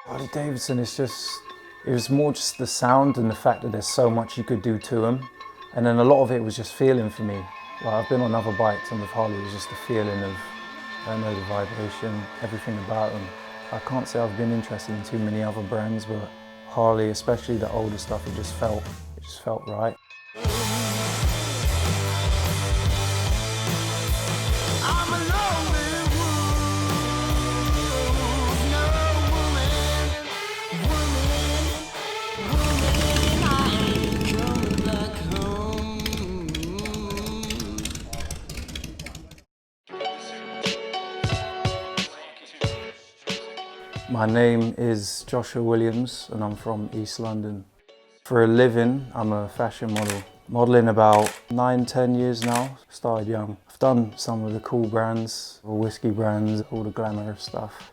Harley Davidson is just, it was more just the sound and the fact that there's so much you could do to them. And then a lot of it was just feeling for me. Like I've been on other bikes and with Harley it was just the feeling of, I don't know, the vibration, everything about them. I can't say I've been interested in too many other brands, but Harley, especially the older stuff, it just felt right. My name is Joshua Williams and I'm from East London. For a living, I'm a fashion model. Modelling about 9-10 years now, started young. I've done some of the cool brands, the whiskey brands, all the glamorous stuff.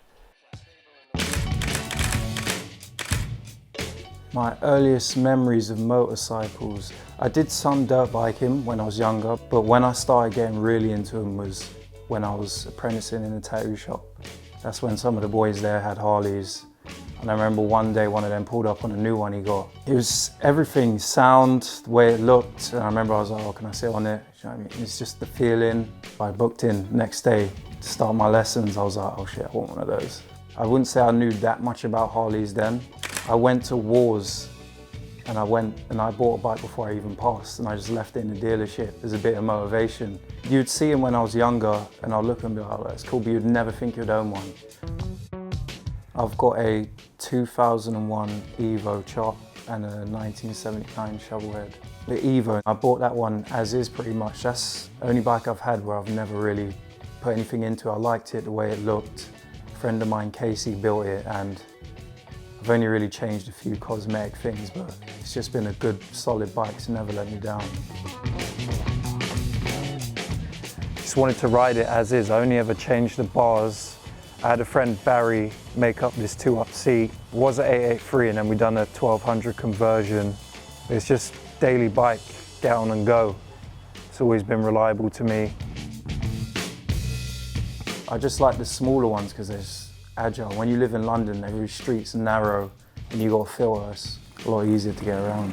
My earliest memories of motorcycles, I did some dirt biking when I was younger, but when I started getting really into them was when I was apprenticing in a tattoo shop. That's when some of the boys there had Harleys. And I remember one day one of them pulled up on a new one he got. It was everything, sound, the way it looked. And I remember I was like, oh, can I sit on it? You know what I mean? It's just the feeling. I booked in next day to start my lessons. I was like, oh shit, I want one of those. I wouldn't say I knew that much about Harleys then. I went to Wars and I bought a bike before I even passed and I just left it in the dealership as a bit of motivation. You'd see them when I was younger and I'd look and be like, oh, that's cool, but you'd never think you'd own one. I've got a 2001 Evo chop and a 1979 shovelhead. The Evo, I bought that one as is pretty much. That's the only bike I've had where I've never really put anything into it. I liked it the way it looked. A friend of mine, Casey, built it and I've only really changed a few cosmetic things, but it's just been a good, solid bike. It's never let me down. Just wanted to ride it as is. I only ever changed the bars. I had a friend, Barry, make up this 2-up seat. It was an 883 and then we done a 1200 conversion. It's just daily bike, get on and go. It's always been reliable to me. I just like the smaller ones because they're just agile. When you live in London, every street's narrow and you got a filter. It's a lot easier to get around.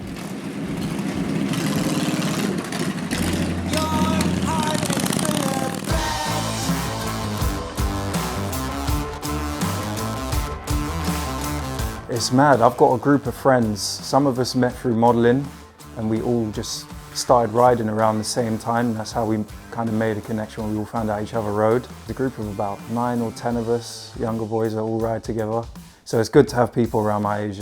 It's mad. I've got a group of friends. Some of us met through modelling and we all just started riding around the same time. That's how we kind of made a connection when we all found out each other rode. The group of about 9 or 10 of us, younger boys, that all ride together. So it's good to have people around my age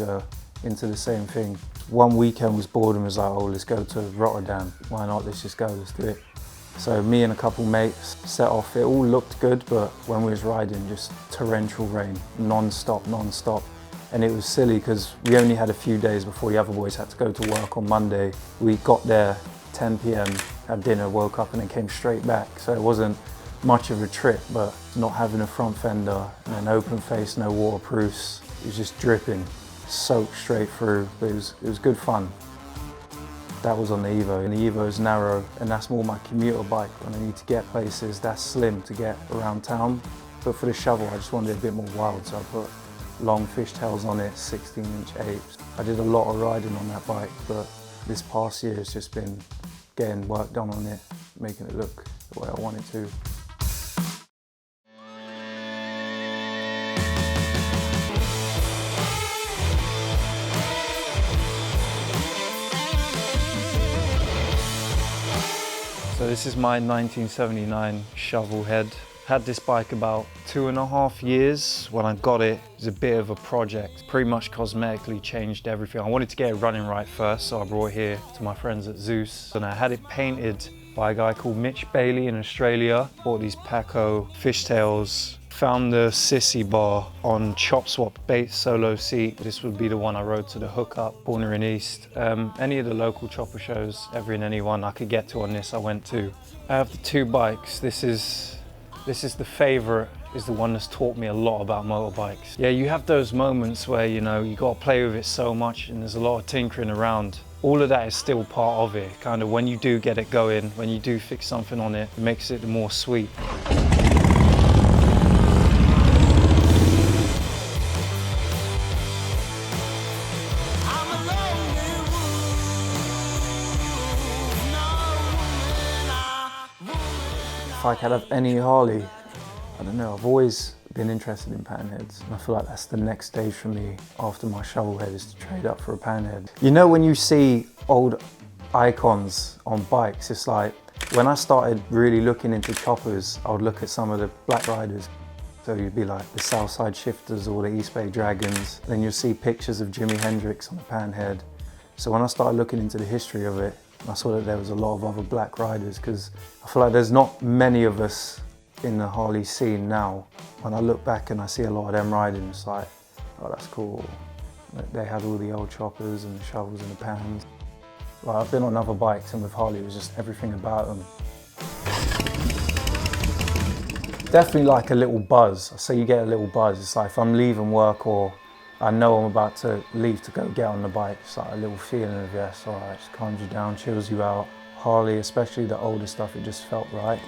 into the same thing. One weekend was bored and was like, oh, let's go to Rotterdam. Why not? Let's just go, let's do it. So me and a couple mates set off. It all looked good, but when we was riding, just torrential rain, non-stop, non-stop. And it was silly because we only had a few days before the other boys had to go to work on Monday. We got there 10 p.m, had dinner, woke up and then came straight back. So it wasn't much of a trip, but not having a front fender and an open face, no waterproofs, it was just dripping, soaked straight through, but it was good fun. That was on the Evo, and the Evo is narrow, and that's more my commuter bike when I need to get places. That's slim to get around town, but for the shovel I just wanted it a bit more wild, so I put long fishtails on it, 16-inch apes. I did a lot of riding on that bike, but this past year has just been getting work done on it, making it look the way I want it to. So this is my 1979 shovel head. Had this bike about 2.5 years. When I got it, it was a bit of a project. Pretty much cosmetically changed everything. I wanted to get it running right first, so I brought it here to my friends at Zeus. And I had it painted by a guy called Mitch Bailey in Australia. Bought these Paco fishtails. Found the Sissy bar on Chop Swap bait solo seat. This would be the one I rode to the hookup, Corner in East. Any of the local chopper shows, every and any one I could get to on this I went to. I have the two bikes. This is the favorite, is the one that's taught me a lot about motorbikes. Yeah, you have those moments where, you know, you got to play with it so much and there's a lot of tinkering around. All of that is still part of it. Kind of when you do get it going, when you do fix something on it, it makes it more sweet. I could have any Harley, I don't know, I've always been interested in panheads. And I feel like that's the next stage for me after my shovelhead is to trade up for a panhead. You know when you see old icons on bikes, it's like, when I started really looking into choppers, I would look at some of the Black Riders. So you'd be like the Southside Shifters or the East Bay Dragons. Then you'll see pictures of Jimi Hendrix on the panhead. So when I started looking into the history of it, I saw that there was a lot of other Black Riders, because I feel like there's not many of us in the Harley scene now. When I look back and I see a lot of them riding, it's like, oh, that's cool. They had all the old choppers and the shovels and the pans. Like, I've been on other bikes, and with Harley it was just everything about them. Definitely like a little buzz. So you get a little buzz. It's like if I'm leaving work or I know I'm about to leave to go get on the bike, it's like a little feeling of, yes, all right, just calms you down, chills you out. Harley, especially the older stuff, it just felt right.